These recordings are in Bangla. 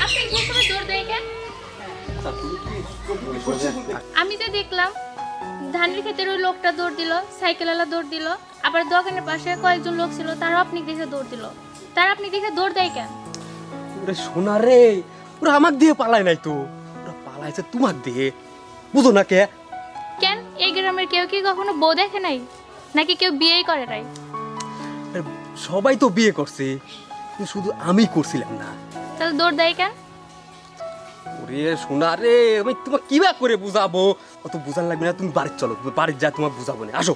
আপনি গোসলে দৌড় দেয় কেন? আমি যে দেখলাম ধানের ক্ষেতের ওই লোকটা দৌড় দিল, সাইকেলওয়ালা দৌড় দিল, আবার দোকানের পাশে কয়েকজন লোক ছিল তারা আপনি দেখে দৌড় দিল। তারা আপনি দেখে দৌড় দেয় কেন? ওরে সোনা রে, ওরা আমাক দিয়ে পালায় নাই তো, ওরা পালাইছে তোমাক দিয়ে। বুঝো না কে? কেন এই গ্রামের কেউ কি কখনো বউ দেখে নাই, নাকি কেউ বিয়েই করে নাই? আরে সবাই তো বিয়ে করছে, কিন্তু শুধু আমি করছিলাম না। তাহলে দৌড় দেয় কেন? ওরে সোনা রে, আমি তোমাকে কিবা করে বুঝাবো? অত বুঝান লাগবে না, তুমি বাড়ি চলো, বাড়ি যা তোমাকে বুঝাবো না। আসো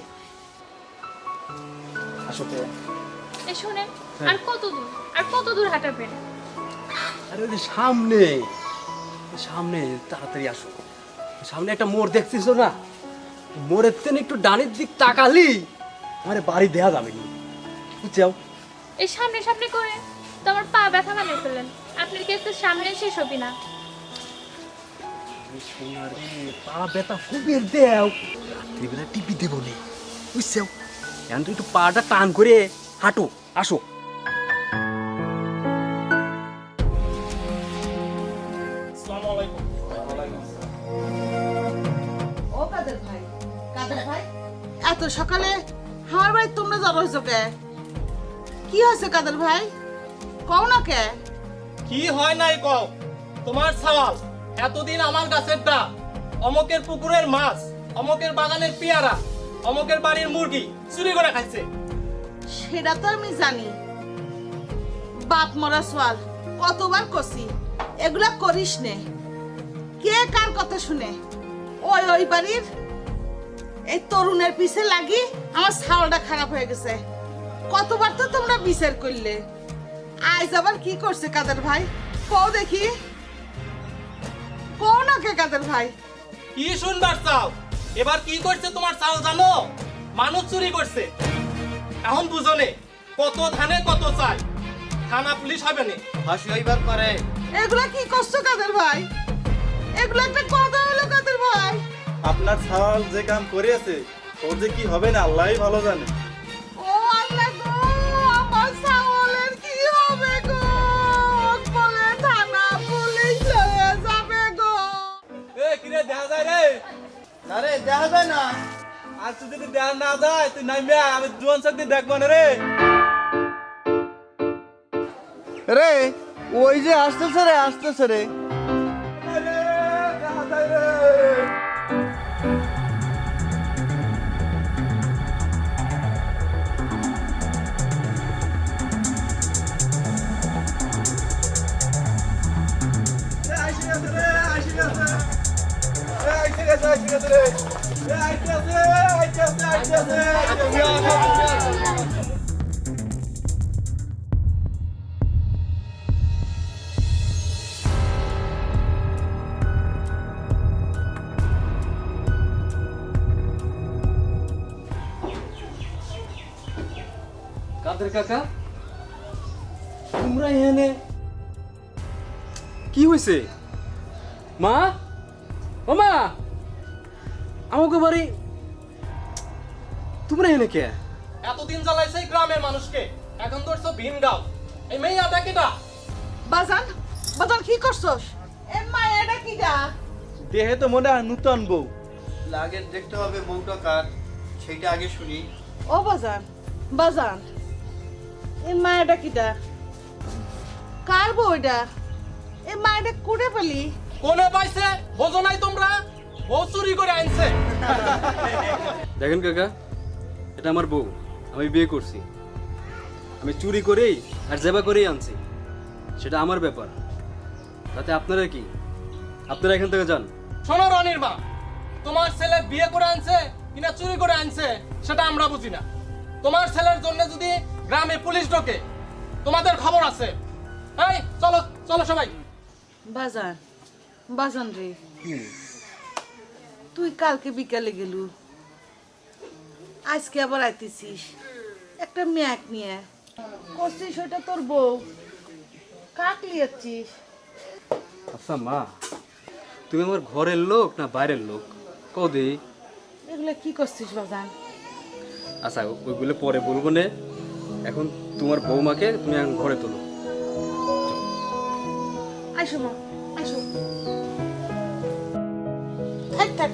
আসো। এই শুনে, আর কত দূর, আর কত দূর হাঁটাবেন? আরে ওই যে সামনে, সামনে তাড়াতাড়ি আসো। সামনে একটা মোড় দেখছিস না, মোড়ের তেন একটু ডানের দিক তাকালি আমার বাড়ি দেয়া যাবে নি, বুঝছাও? এই সামনে সামনে করে তো আমার পা ব্যথা বানিয়ে ফেললেন। আপনার কি একটু সামনে শেষ হবি না? সোনা রে, পা ব্যথা খুবের দেও, রাত্রিবেলা টিপি দেবো নে, বুঝছাও? এখন তো একটু পাটা টান করে হাঁটো, আসো। ও কাদের ভাই, কাদের ভাই, এত সকালে আমার বাড়ি তোমরা জড়ো হয়েছো কে? কি হয়েছে কাদের ভাই, কও না কে? কি হয় নাই কও? তোমার সওয়াল এতদিন আমার গাছের ডাব, অমকের পুকুরের মাছ, অমকের বাগানের পেয়ারা, অমকের বাড়ির মুরগি চুরি করে খাইছে। সেটা তো আমি জানি, বাপ মরা সোয়াল কতবার করছি, এগুলা করিস নে। কে কার কথা শুনে? ওই ওই বাড়ির এই তরুণের পিছে লাগি আমার ছাওয়ালটা খারাপ হয়ে গেছে। কতবার তো তোমরা বিচার করলে, আজ আবার কি করছে কাদের ভাই? কও দেখি, কও না কে কাদের ভাই? কি শুনবার চাও? এবার কি করছে তোমার চাও জানো? মানুষ চুরি করছে। এখন বুঝনে কত ধানে কত চাই, থানা পুলিশ হবে না, ফাঁসি হইবার পারে। এগুলা কি করছো কাদের ভাই? এগুলা একটা কথা হলো কাদের ভাই? আপনার ছাওয়াল যে কাম করেছে ওর যে কি হবে না আল্লাহই ভালো জানে। ও আল্লাহ গো, আমার ছাওয়ালের কি হবে গো? বলে থানা পুলিশ হয়ে যাবে গো। এ কিরে দেখা যায় রে? না রে দেখা যায় না। আজ তুই যদি দেখা না যায় তুই নাইবে, আমি জোয়ান শক্তি দেখবো না রে। রে ওই যে আসতেছে রে, আসতেছে রে। দেখা যায় রে। কাদের কাকা, তোমরা এখানে কি হয়েছে? মা, ও মা, আমাকে বাড়ি তোমরা এখানে কে? এতদিন জ্বালাইছে এই গ্রামের মানুষকে, এখন ধরছো ভিন গাও। এই মেয়ে ডাকেটা বাজান, বাজান কি করছস? এ মা এটা কি দা? দেহে তো মনে হয় নূতন বউ। লাগে দেখতে হবে বউটা কার, সেইটা আগে শুনি। ও বাজান, বাজান, এ মা এটা কি দা? কার বউ এটা? এ মা এটা কোটে পেলি? কোনে পাইছে বোঝো নাই তোমরা? বউ চুরি করে আনছে। দেখেন কাকা, এটা আমার বউ, আমি বিয়ে করছি। আমি চুরি করেই আর জেবা করেই আনছি, সেটা আমার ব্যাপার। তাতে আপনারা কি? আপনারা এখান থেকে যান। শোনো রনির মা, তোমার ছেলে বিয়ে করে আনছে কিনা চুরি করে আনছে সেটা আমরা বুঝি না। তোমার ছেলের জন্য যদি গ্রামে পুলিশ ঢোকে তোমাদের খবর আছে। এই চলো চলো সবাই। বাজান, বাজান রে, তুই কালকে বিকালে গেলু, আজকে আবার আইতেছিস একটা মেয়াক নিয়ে, করছিস ওটা তোর বউ, কাক লিয়াচ্ছিস? আচ্ছা মা, তুমি আমার ঘরের লোক না বাইরের লোক কদে? এগুলো কি করছিস বাজান? আচ্ছা ওইগুলো পরে বলবো না, এখন তোমার বৌমাকে তুমি এখন ঘরে তোলো। আইসো মা, আইসো। থাক থাক।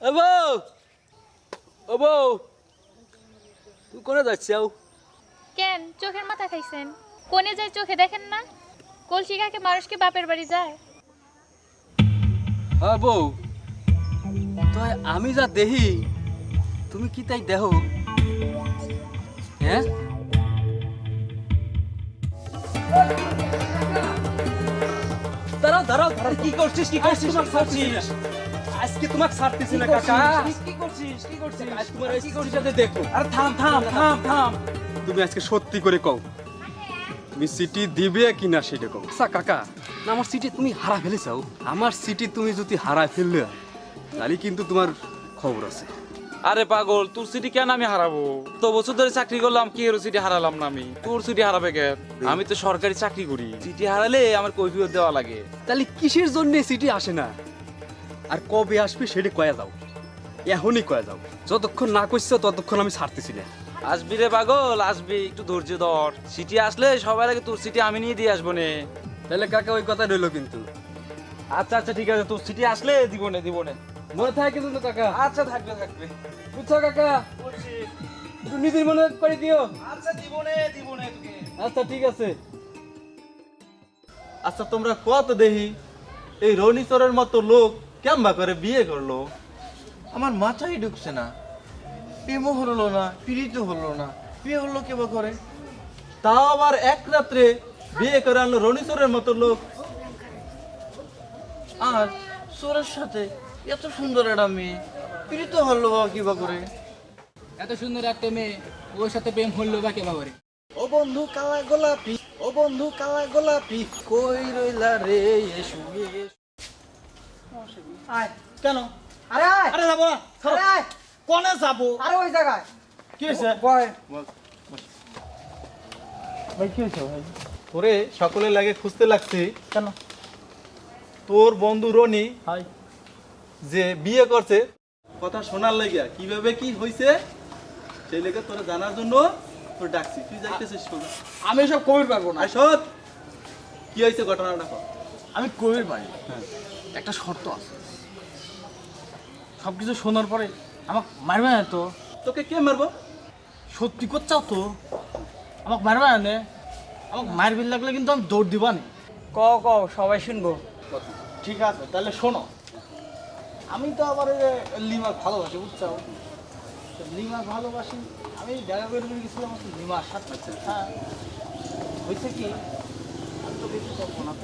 ও বউ, ও বউ, তুমি কোনে যাচ্ছাও? কেন চোখের মাথা খাইছেন? কোনে যায় চোখে দেখেন না? কলসি কাকে মানুষকে বাপের বাড়ি যায়? হ্যাঁ বউ, তো আমি যা দেখি তুমি কি তাই দেখো? হ্যাঁ, দাঁড়াও দাঁড়াও দাঁড়াও, কি করছিস কি করছিস কি করছিস? আজকে তোমাকে ছাড়তেছি না কাকা। কি করছিস কি করছিস আজ তোমার কি করছিস সাথে দেখো। আরে থাম থাম থাম থাম তুমি আজকে সত্যি করে কও, তুমি সিটি দিবে কি না সেটা কও। আচ্ছা কাকা, না আমার সিটি তুমি হারা ফেলেছাও। আমার সিটি তুমি যদি হারা ফেললে তাহলে কিন্তু তোমার খবর আছে। আরে পাগল, তোর সিটি কেন আমি হারাবো? তো বছর ধরে চাকরি করলাম, কি এর সিটি হারালাম না আমি? তোর সিটি হারাবে কেন? আমি তো সরকারি চাকরি করি, সিটি হারালে আমার কৈফিয়ত দেওয়া লাগে। তাহলে কিসের জন্য সিটি আসে না আর কবে আসবে সেটা কয়া যাও, এখনই কয়া যাও। যতক্ষণ না করছো ততক্ষণ আমি ছাড়তেছি না। আসবি রে পাগল, আসবি, একটু ধৈর্য ধর। সিটি আসলে সবার আগে তোর সিটি আমি নিয়ে দিয়ে আসবো নে। তাহলে কাকা ওই কথা রইলো কিন্তু। আচ্ছা আচ্ছা ঠিক আছে, তোর সিটি আসলে দিব নে দিব নে। মনে থাকে কিন্তু কাকা। আচ্ছা থাকবে থাকবে। বুঝছো কাকা, একটু নিজের মনে করে দিও। আচ্ছা দিব নে তোকে। আচ্ছা ঠিক আছে। আচ্ছা তোমরা কত দেখি এই রনিচরের মতো লোক কেমবা করে বিয়ে করলো? আমার মাথায় ঢুকছে না। প্রেমও হলো না, পীড়িত হলো না, বিয়ে হলো কেবা করে? তাও আবার এক রাত্রে বিয়ে করে আনলো রনিচরের মতো লোক। আর চোরের সাথে এত সুন্দর একটা মেয়ে পীড়িত হলো বা কিবা করে? এত সুন্দর একটা মেয়ে, ওর সাথে প্রেম হলো বা কেবা করে? ও বন্ধু কালা গোলাপি, ও বন্ধু কালা গোলাপি, কই রইলা রে শুয়ে? আয় কেন? আরে আয় আরে যাবো না, ছাড়ো। আরে আয় কোনে যাবো? আরে ওই জায়গায় কি হয়েছে? বয় ভাই কি হয়েছে ভাই? ওরে সকলে লাগে খুঁজতে লাগছি। কেন? তোর বন্ধু রনি হাই যে বিয়ে করছে কথা শোনার লাগিয়া কিভাবে কি হয়েছে সেই লেগে তোরা জানার জন্য তোর ডাকছি। তুই যাইতেছিস কোন? আমি সব কবির পারবো না। আসত কি হয়েছে ঘটনাটা কর। আমি কবির পারি, একটা শর্ত আছে। সব কিছু শোনার পরে আমাকে মারবে না তো? তোকে কে মারবো? সত্যি করছাও তো? আমাকে মারবে না নে? আমাকে মারবিল লাগলে কিন্তু আমি দৌড় দিবা নি। কও সবাই শুনবো। ঠিক আছে তাহলে শোনো। আমি তো আবার লিমার ভালোবাসি, বুঝছো? লিমার ভালোবাসি, আমি দেখা করে গেছিলাম লিমার সাথে। হ্যাঁ হয়েছে কি, আমি তো বেশি করবো না।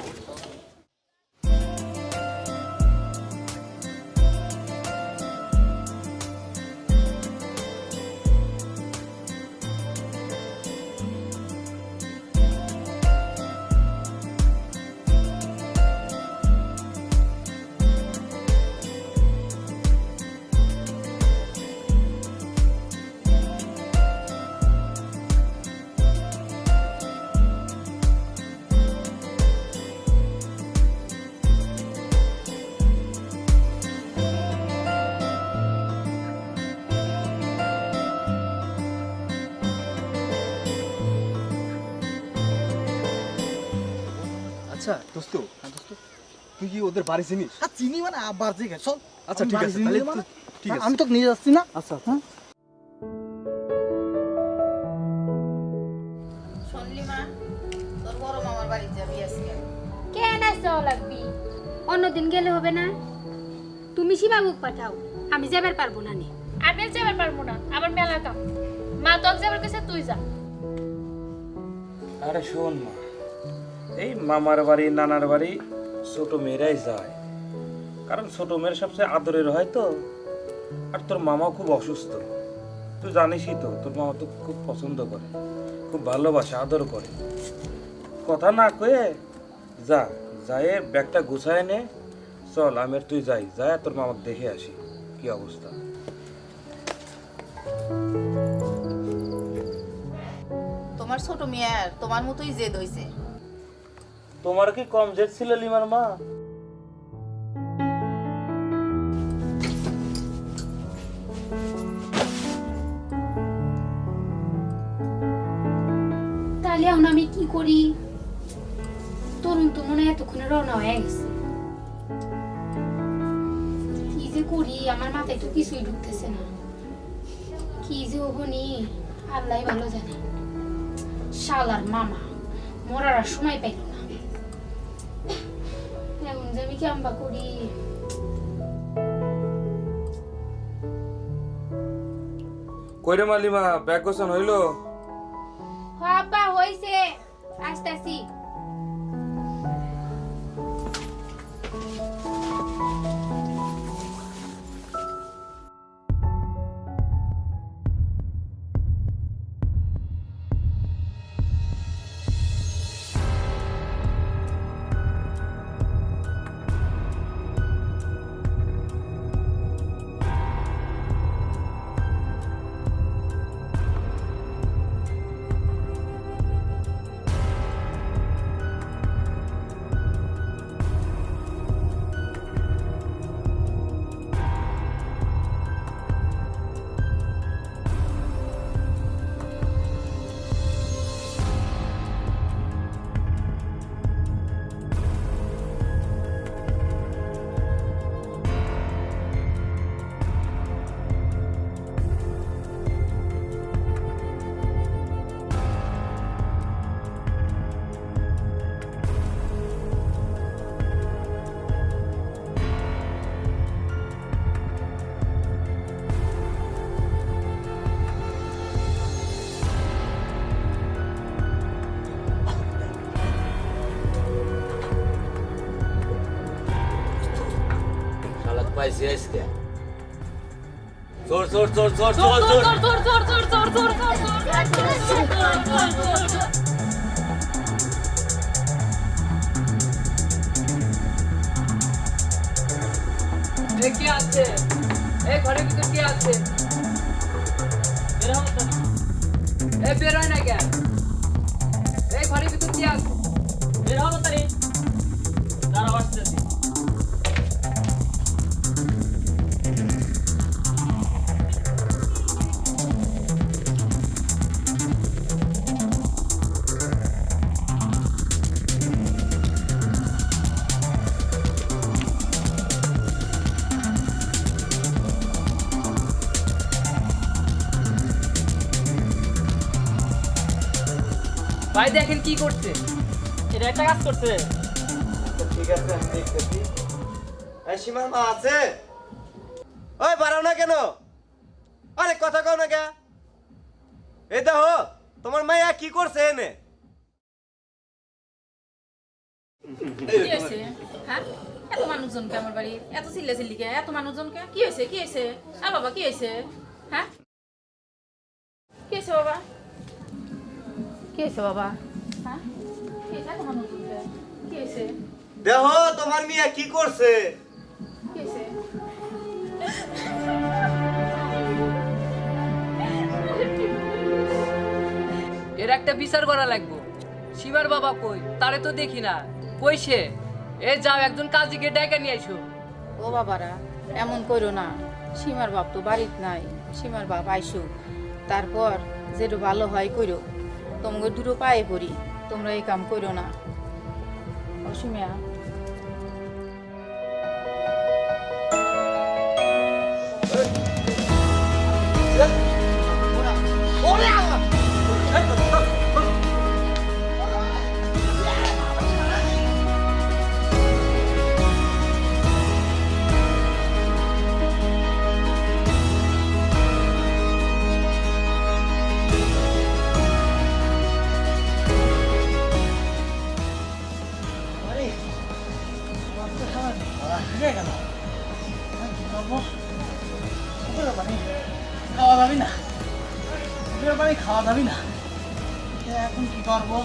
আচ্ছা দোস্ত, তুই কি ওদের বাড়ি চিনিস? চিনি মানে আবার জিজ্ঞেস চল। আচ্ছা আমি ঠিক বাড়ি আছে, চিনি তাহলে মানে? ঠিক আছে। আমি তোকে নিয়ে যাচ্ছি না। আচ্ছা আচ্ছা। হ্যাঁ শুনলি মা, তোর বড় মামার বাড়ি যাবি আজকে? কেন যাওয়া লাগবি? অন্যদিন গেলে হবে না? তুমি শিবাবুক পাঠাও, আমি যাবার পারবো না নে। আমি আর যাবার পারবো না, আমার মেলা কাম। মা তোকে যাবার কাছে তুই যা। আরে শোন মা, এই মামার বাড়ি নানার বাড়ি ছোট মেয়েরাই যায়, কারণ ছোট মেয়ের সবচেয়ে আদরের হয় তো। আর তোর মামাও খুব অসুস্থ, তুই জানিসই তো, তোর মামা তো খুব পছন্দ করে, খুব ভালোবাসে, আদর করে। কথা না কয়ে যা, যায় ব্যাগটা গুছায় নে, চল আমি আর তুই যাই, যায় তোর মামাকে দেখে আসি কি অবস্থা। তোমার ছোট মেয়ের তোমার মতোই জেদ হইছে। তোমার কি কম জেদ ছিল লিমার মা? করি? তরুণ তো মনে হয় এতক্ষণে রওনা হয়ে গেছে। কি যে করি, আমার মাথায় তো কিছুই ঢুকতেছে না। কি যে হবনি আল্লাহ ভালো জানে। শালার মামা মরার আর সময় পাইল না। এখন যে আমি কেমবা করি? কইরে মালিমা ব্যাগ গোছানো হইলো? আব্বা হইছে, আসতাছি। পাইছি আজকে চোর চোর চোর চোর চোর চোর কে আছে? এই ঘরের ভিতর কে আছে? বের হয় না কেন? এই ঘরের ভিতর কে আছে? বের হও তাড়াতাড়ি। দাঁড়াও, আসতেছি। ভাই দেখেন কি করছে। এটা একটা কাজ করছে। ঠিক আছে, আমি দেখতেছি। এই সীমার মা আছে? ওই বাড়াও না কেন? আরে কথা কও না কে? এই দেখো তোমার মাইয়া কি করছে এনে? কি হয়েছে? হ্যাঁ, এত মানুষজনকে আমার বাড়ি, এত চিল্লাচিল্লিকে, এত মানুষজনকে কি হয়েছে? কি হয়েছে? বাবা কি হয়েছে? হ্যাঁ, কি হয়েছে বাবা? কি হয়েছে বাবা? হ্যাঁ, কি হয়েছে? এত মানুষজনকে কি হয়েছে? দেখো তোমার মিয়া কি করছে? কি হয়েছে? এর একটা বিচার করা লাগবে। শিবার বাবা কই? তারে তো দেখি না। কই সে? এ যাও একজন কাজীকে ডেকে নিয়ে আইসো। ও বাবারা, এমন করো না। সীমার বাপ তো বাড়িত নাই। সীমার বাপ আইসো, তারপর যেটা ভালো হয় কইরো। তোমাকে দুটো পায়ে পড়ি, তোমরা এই কাম করো না। অসীমিয়া, খাওয়া যাবি না, খাওয়া যাবি না। এখন কি করবো?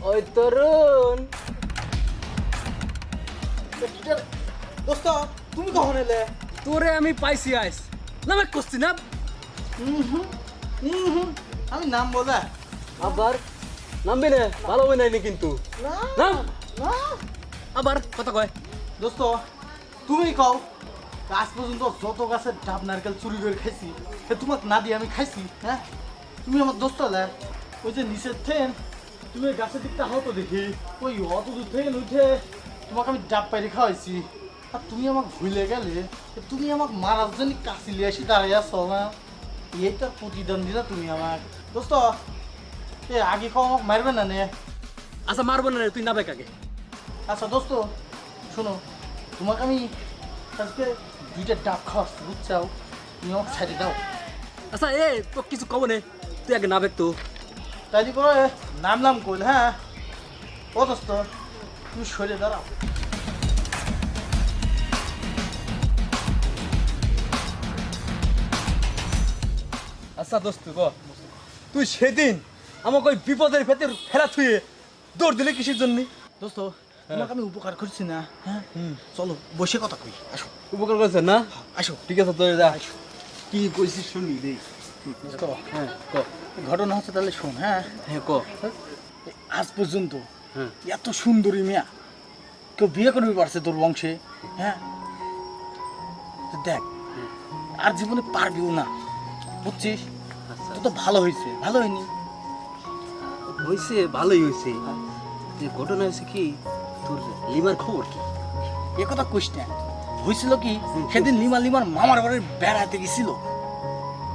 ওই তরুণ দোস্ত তুমি কখন এলে? তোরে আমি পাইছি আইস নামে করছি না আমি নাম বলে আবার নামবি না ভালো হবে নাইনি কিন্তু নাম না আবার কথা কয় দোস্ত তুমি কও আজ পর্যন্ত যত গাছের ডাব নারকেল চুরি করে খাইছি সে তোমাকে না দিয়ে আমি খাইছি। হ্যাঁ তুমি আমার দোস্ত হলে ওই যে নিচের থেন তুমি ওই গাছের দিকটা হতো দেখি ওই অত দূর থেকে উঠে তোমাকে আমি ডাব পাইরে খাওয়াইছি আর তুমি আমাকে ভুলে গেলে তুমি আমাকে মারার জন্য কাছে নিয়ে আসি দাঁড়িয়ে আসো না এইটার প্রতিদান দিলা তুমি আমার দোস্ত এ আগে কও আমাকে মারবে না নে। আচ্ছা মারবো না রে, তুই নাবে কাকে আচ্ছা দোস্ত শোনো তোমাকে আমি আজকে 2টা ডাব খাওয়াচ্ছি বুঝছাও তুমি আমাকে ছাড়িয়ে দাও। আচ্ছা এ তো কিছু কব নে, তুই আগে নাবে তো তাই করে নামলাম কইল। হ্যাঁ ও দোস্ত তুমি সরে দাঁড়াও। আচ্ছা দোস্ত ক তুই সেদিন আমাকে ওই বিপদের ভেতর ফেরা থুয়ে দৌড় দিলে কিসের জন্য? দোস্ত তোমাকে আমি উপকার করছি না। হ্যাঁ চলো বসে কথা কই আসো। উপকার করেছেন না? আসো ঠিক আছে তোর যা কি কইছিস শুনি দেই। দোস্ত হ্যাঁ ক ঘটনা হচ্ছে তাহলে শোন। হ্যাঁ হ্যাঁ ক আজ পর্যন্ত হ্যাঁ এত সুন্দরী মেয়া কেউ বিয়ে করবি পারছে তোর বংশে? হ্যাঁ তো দেখ আর জীবনে পারবিও না বুঝছিস। আচ্ছা তো ভালো হয়েছে ভালো হয়নি হয়েছে ভালোই হয়েছে। যে ঘটনা হয়েছে কি তোর লিমার খবর কি? এ কথা কইস না। হয়েছিল কি সেদিন লিমার মামার বাড়ির বেড়াতে গেছিল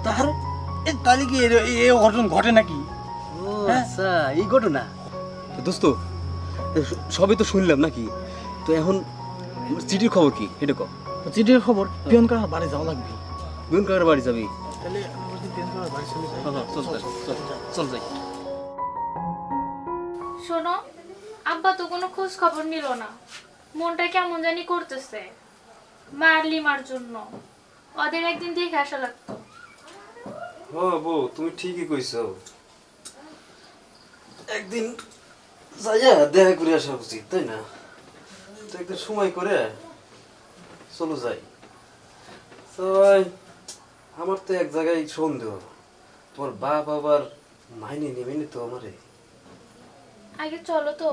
তার এ তাহলে কি এ ঘটনা ঘটে নাকি? ও আচ্ছা এই ঘটনা দোস্ত সবই তো শুনলাম নাকি, তো এখন চিঠির খবর কি এটা ক। চিঠির খবর পিয়নকার বাড়ি যাওয়া লাগবে। গুন কাকার বাড়ি যাবি? তাহলে আমরা যদি পিয়নকার বাড়ি চলে যাই। চল চল চল যাই। শোনো, আব্বা তো কোনো খোঁজ খবর নিল না, মনটা কেমন জানি করতেছে। মার লিমার জন্য ওদের একদিন দেখে আসা লাগতো। হ্যাঁ বউ তুমি ঠিকই কইছো, একদিন যাইয়া দেখা করে আসা উচিত তাই না? তো একদিন সময় করে চলো যাই। তাই আমার তো এক জায়গায় সন্দেহ, তোমার বাপ আবার মাইনে নেবেনি তো আমারে। আগে চলো তো,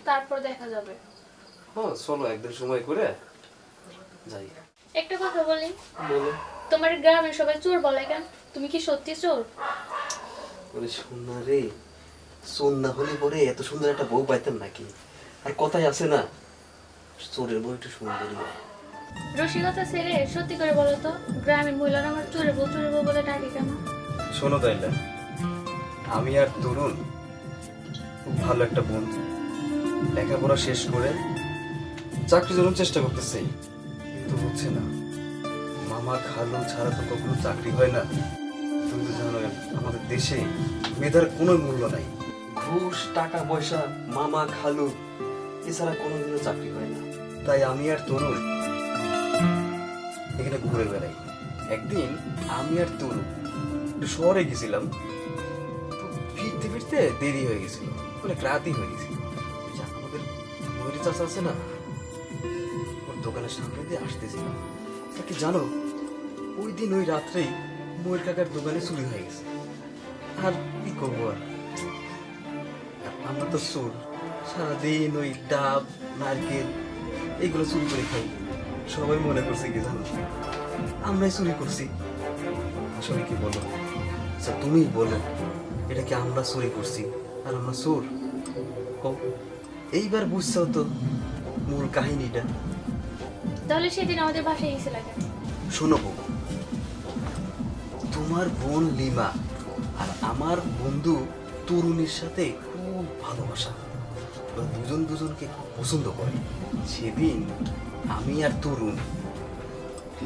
তারপর দেখা যাবে। হ্যাঁ চলো একদিন সময় করে যাই। একটা কথা বলি, বলো। তোমার গ্রামের সবাই চোর বলে কেন? তুমি কি সত্যি চোর? বলে সোনা রে, চোর না হলে পরে এত সুন্দর একটা বউ পাইতাম নাকি? আর কথাই আছে না, চোরের বউ একটু সুন্দরী হয়। রসিকতা ছেড়ে সত্যি করে বলো তো, গ্রামের মহিলারা আমার চোরের বউ বলে ডাকে কেন? শোনো তাইলা, আমি আর তরুণ খুব ভালো একটা বন্ধু, লেখাপড়া শেষ করে চাকরির জন্য চেষ্টা করতেছি, কিন্তু হচ্ছে না। মামা খালু ছাড়া তো কখনো চাকরি হয় না। তুমি তো জানো আমাদের দেশে মেধার কোনো মূল্য নাই। ঘুষ টাকা পয়সা মামা খালু এছাড়া কোনোদিনও চাকরি হয় না। তাই আমি আর তরুণ এখানে ঘুরে বেড়াই। একদিন আমি আর তরুণ একটু শহরে গেছিলাম, তো ফিরতে ফিরতে দেরি হয়ে গেছিল, অনেক রাতই হয়ে গেছিল। আমাদের ময়ূরী চাচা আছে না, ওর দোকানের সামনে দিয়ে আসতেছিলাম। তা কি জানো, ওই দিন ওই রাত্রেই ময়ূর কাকার দোকানে চুরি হয়ে গেছে। আর কি করবো আর, আমরা তো চোর, সারাদিন ওই ডাব নারকেল এইগুলো চুরি করে খাই। সবাই মনে করছে কি জানো, আমরাই চুরি করছি। আসলে কি বলো, আচ্ছা তুমিই বলো, এটা কি আমরা চুরি করছি আর আমরা চোর? এইবার বুঝছো তো মূল কাহিনীটা। তাহলে সেদিন আমাদের বাসায় গেছিল কেন? শোনো বউ, তোমার বোন লিমা আর আমার বন্ধু তরুণীর সাথে খুব ভালোবাসা, ওরা দুজন দুজনকে খুব পছন্দ করে। সেদিন আমি আর তরুণ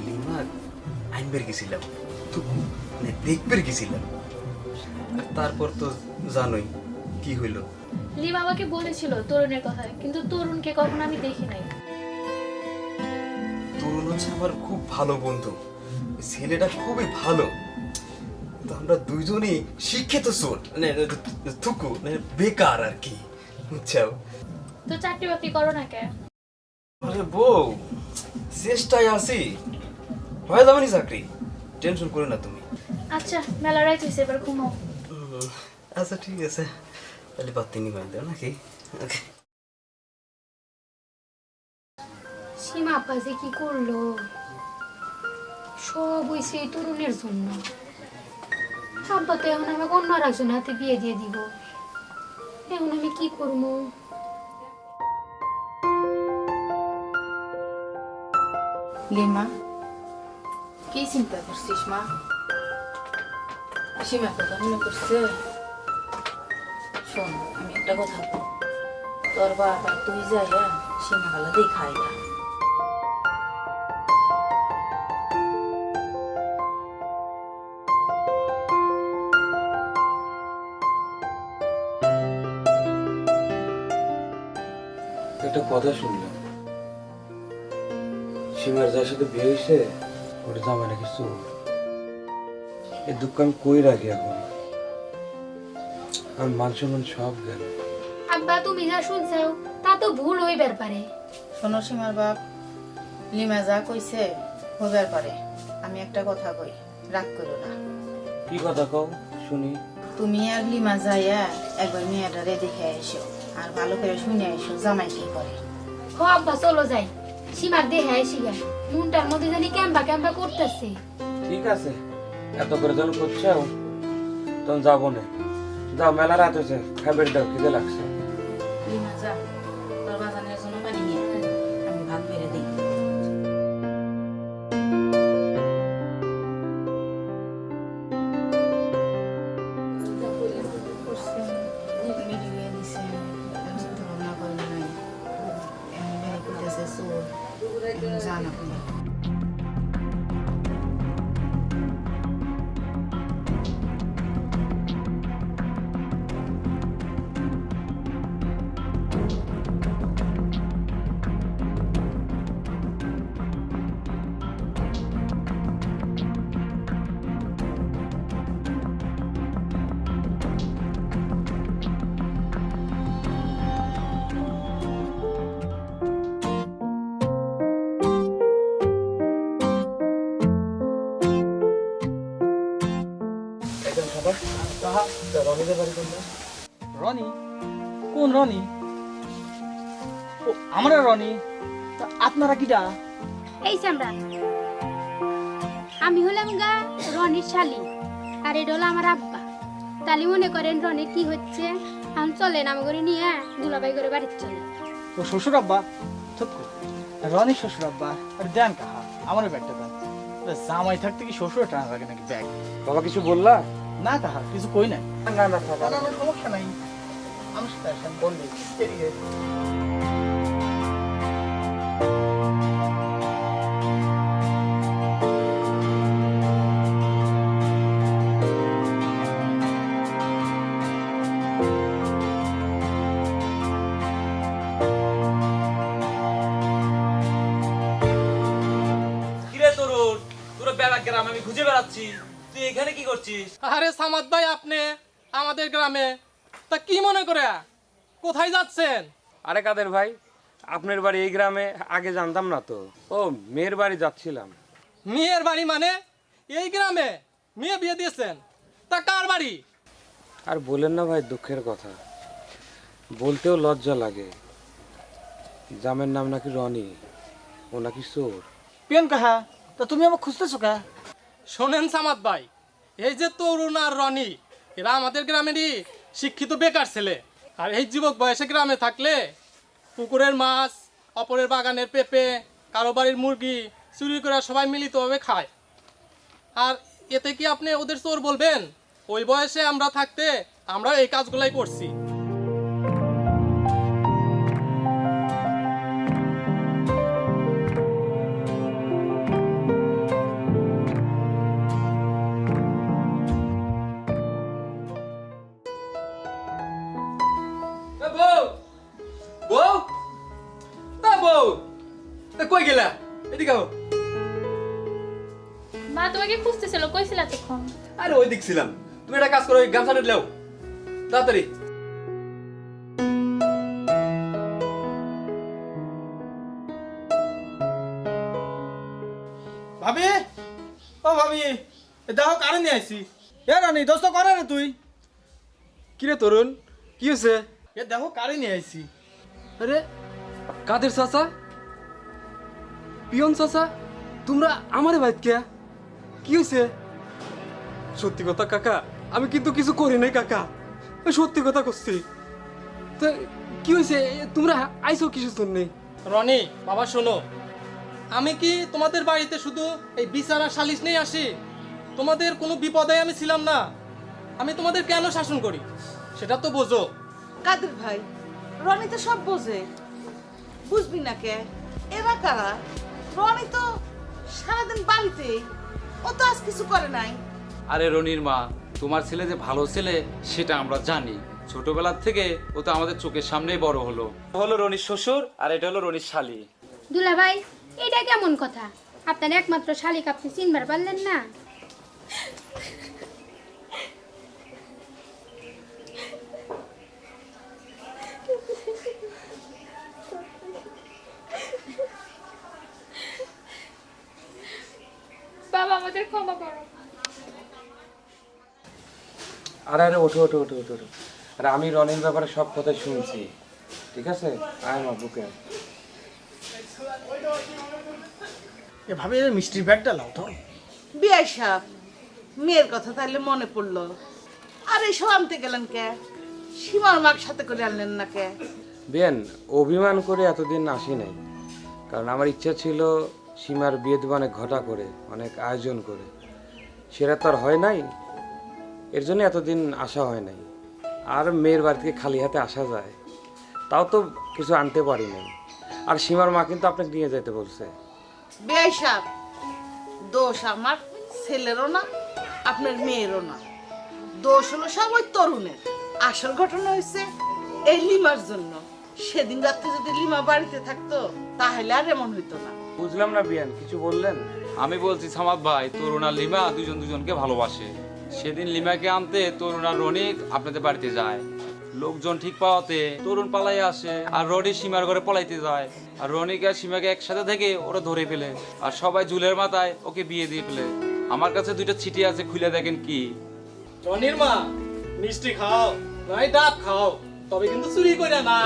লিমা আইনবার গেছিলাম, তো মানে দেখবার গেছিলাম। আর তারপর তো জানোই কি হইলো। লিমা আমাকে বলেছিল তরুণের কথা, কিন্তু তরুণকে কখনো আমি দেখি নাই। তরুণ হচ্ছে আমার খুব ভালো বন্ধু, ছেলেটা খুবই ভালো। তো আমরা দুইজনই শিক্ষিত চোর, মানে থুকু মানে বেকার আর কি। বুঝছাও? তো চাকরি বাকরি করো না কে? আরে বউ, চেষ্টায় আছি, হয়ে যাবে নি চাকরি, টেনশন করো না তুমি। আচ্ছা মেলা রাইত হয়েছে, এবার ঘুমাও। আচ্ছা ঠিক আছে, তাহলে বাতি নি বাঁধ দাও নাকি? ওকে। সীমা আপা যে কি করলো, সব হয়েছে এই তরুণের জন্য। আব্বা তো এখন আমাকে অন্য আর একজন হাতে বিয়ে দিয়ে দিব, এখন আমি কি করবো? লিমা, কি চিন্তা করছিস মা? সীমা কথা মনে করছে? শোন, আমি একটা কথা বল, তোর বাবা তুই যাই সীমা গালা দেখাই না। একটা কথা শুনলাম, সীমার যার সাথে বিয়ে হয়েছে ওটা জামাই নাকি চোর। এই দুঃখ আমি কই রাখি এখন, আমার মান সম্মান সব গেল। আব্বা তুমি যা শুনছো তা তো ভুল হইবার পারে। শোনো সীমার বাপ, লিমা যা কইছে হবার পারে। আমি একটা কথা কই, রাগ করো না। কি কথা কও শুনি। তুমি আর লিমা যাইয়া একবার মেয়েটারে দেখে এসো, আর ভালো করে শুনে এসো জামাই কি করে। হ আব্বা চলো যাই, সীমার দেহে আইসি গা, মনটার মধ্যে জানি ক্যাম্বা ক্যাম্বা করতেছে। ঠিক আছে, এত করে যখন করছাও তখন যাবো না। যাও, মেলা রাত হয়েছে, খাবার দাও, খিদে লাগছে। লিমা যা, তোর বাজানের জন্য পানি নিয়ে আয়, আমি ভাত বেড়ে দিই। জানা রনি? কোন রনি? ও আমরা রনি, তা আপনারা কিডা? এই চামড়া, আমি হলাম গা রনির শালি, আর এটা হলো আমার আব্বা। তাহলে মনে করেন রনির কি হচ্ছে, আমি চলেন আমি করে নিয়ে দুলাবাই করে বাড়িতে চলে। ও শ্বশুর আব্বা? রনির শ্বশুর আব্বা? আর দেন কাহা, আমার ব্যাগটা দেন। জামাই থাকতে কি শ্বশুর টানা লাগে নাকি ব্যাগ? বাবা কিছু বললা? না কাহা, কিছু কই নাই। না না, সমস্যা নাই, আমি সাথে আসেন বললি। কিরে তরুণ, তোর বেলা গ্রাম আমি খুঁজে বেড়াচ্ছি, তুই এখানে কি করছিস? আরে সামাদ ভাই, আপনি আমাদের গ্রামে তা কি মনে করে কোথায় যাচ্ছেন? আরে কাদের ভাই, আপনার বাড়ি এই গ্রামে আগে জানতাম না তো। ও, মেয়ের বাড়ি যাচ্ছিলাম। মেয়ের বাড়ি মানে? এই গ্রামে মেয়ে বিয়ে দিয়েছেন? তা কার বাড়ি? আর বলেন না ভাই, দুঃখের কথা, বলতেও লজ্জা লাগে। জামের নাম নাকি রনি, ও নাকি চোর। পেন কাহা, তা তুমি আমাকে খুঁজতেছো কা? শোনেন সামাদ ভাই, এই যে তরুণ আর রনি, এরা আমাদের গ্রামেরই শিক্ষিত বেকার ছেলে। আর এই যুবক বয়সে গ্রামে থাকলে পুকুরের মাছ, অপরের বাগানের পেঁপে, কারো বাড়ির মুরগি চুরি করে সবাই মিলিতভাবে খায়। আর এতে কি আপনি ওদের চোর বলবেন? ওই বয়সে আমরা থাকতে আমরা এই কাজগুলাই করছি। কই গেলা? এদিকে আও। মা তোমাকে খুঁজতেছিল, কইছিলা তখন? আরে ওই দেখছিলাম। তুমি একটা কাজ করো, ওই গামছাটা নাও তাড়াতাড়ি। ভাবি, ও ভাবি, এ দেখো কারে নিয়ে আইছি। এ রানী দোস্ত করে রে তুই। কিরে তরুণ, কি হয়েছে? এ দেখো কারে নিয়ে আইছি। আরে কাদের চাচা, পিয়ন চাচা, তোমরা আমারে বাইত কে? কি হয়েছে? সত্যি কথা কাকা, আমি কিন্তু কিছু করি নাই কাকা, সত্যি কথা করছি। তো কি হয়েছে, তোমরা আইসো কিছু শুননি? রনি বাবা শোনো, আমি কি তোমাদের বাড়িতে শুধু এই বিচার আর সালিশ নিয়ে আসি? তোমাদের কোনো বিপদে আমি ছিলাম না। আমি তোমাদের কেন শাসন করি সেটা তো বোঝো। কাদের ভাই, রনি তো সব বোঝে, বুঝবি না কে? এরা কারা? রনি তো সারাদিন বাড়িতেই, ও তো আজ কিছু করে নাই। আরে রনির মা, তোমার ছেলে যে ভালো ছেলে সেটা আমরা জানি। ছোটবেলার থেকে ও তো আমাদের চোখের সামনেই বড় হলো। হলো রনির শ্বশুর আর এটা হলো রনির শালি। দুলা ভাই, এটা কেমন কথা? আপনার একমাত্র শালিক আপনি চিনবার পারলেন না? বাবা আমাদের ক্ষমা করো। আরে আরে ওঠো ওঠো ওঠো ওঠো ওঠো। আরে আমি রনির ব্যাপারে সব কথাই শুনছি, ঠিক আছে? আয় মা বুকে আয়। এ ভাবি, এই মিষ্টির ব্যাগটা লাও তো। বিয়াই সাহেব, মেয়ের কথা তাইলে মনে পড়লো। আর এসব আনতে গেলেন কে? সীমার মার সাথে করে আনলেন না কে? বেন, অভিমান করে এতদিন আসি নাই, কারণ আমার ইচ্ছা ছিল সীমার বিয়ে দেবো অনেক ঘটা করে, অনেক আয়োজন করে। সেটা তো আর হয় নাই, এর জন্য এতদিন আসা হয় নাই। আর মেয়ের বাড়ি থেকে খালি হাতে আসা যায়, তাও তো কিছু আনতে পারি নাই। আর সীমার মা কিন্তু আপনাকে নিয়ে যেতে বলছে। বিয়াই সাহেব, দোষ আমার ছেলেরও না, আপনার মেয়েরও না। দোষ হলো সব ওই তরুণের। আসল ঘটনা হয়েছে এই লিমার জন্য। সেদিন রাত্রে যদি লিমা বাড়িতে থাকতো তাহলে আর এমন হইতো না। বুঝলাম না বিয়ান, কিছু বললেন? আমি বলছি সামাদ ভাই, তরুণ আর লিমা দুজন দুজনকে ভালোবাসে। সেদিন লিমাকে আনতে তরুণ আর রনি আপনাদের বাড়িতে যায়। লোকজন ঠিক পাওয়াতে তরুণ পালাই আসে আর রনি সীমার ঘরে পলাইতে যায়। আর রনিকে আর সীমাকে একসাথে থেকে ওরা ধরে ফেলে আর সবাই জুলের মাথায় ওকে বিয়ে দিয়ে ফেলে। আমার কাছে দুইটা চিঠি আছে, খুলে দেখেন কি। রনির মা, মিষ্টি খাও, নয় ডাব খাও, তবে কিন্তু চুরি করে না।